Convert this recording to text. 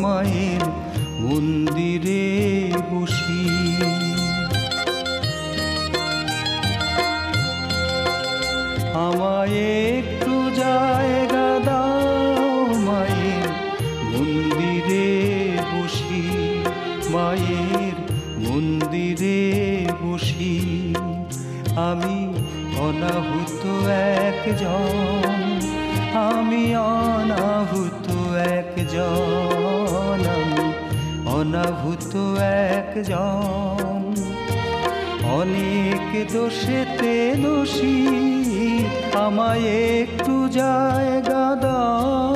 মায়ের মন্দিরে বসি। আমায় একটু জায়গা দাও মায়ের মন্দিরে বসি, মায়ের মন্দিরে বসি। আমি অনাহুত একজন, আমি অনাহুত একজন, আমি অনাহুত একজন। অনেক দোষেতে দোষী, আমায় একটু জায়গা দাও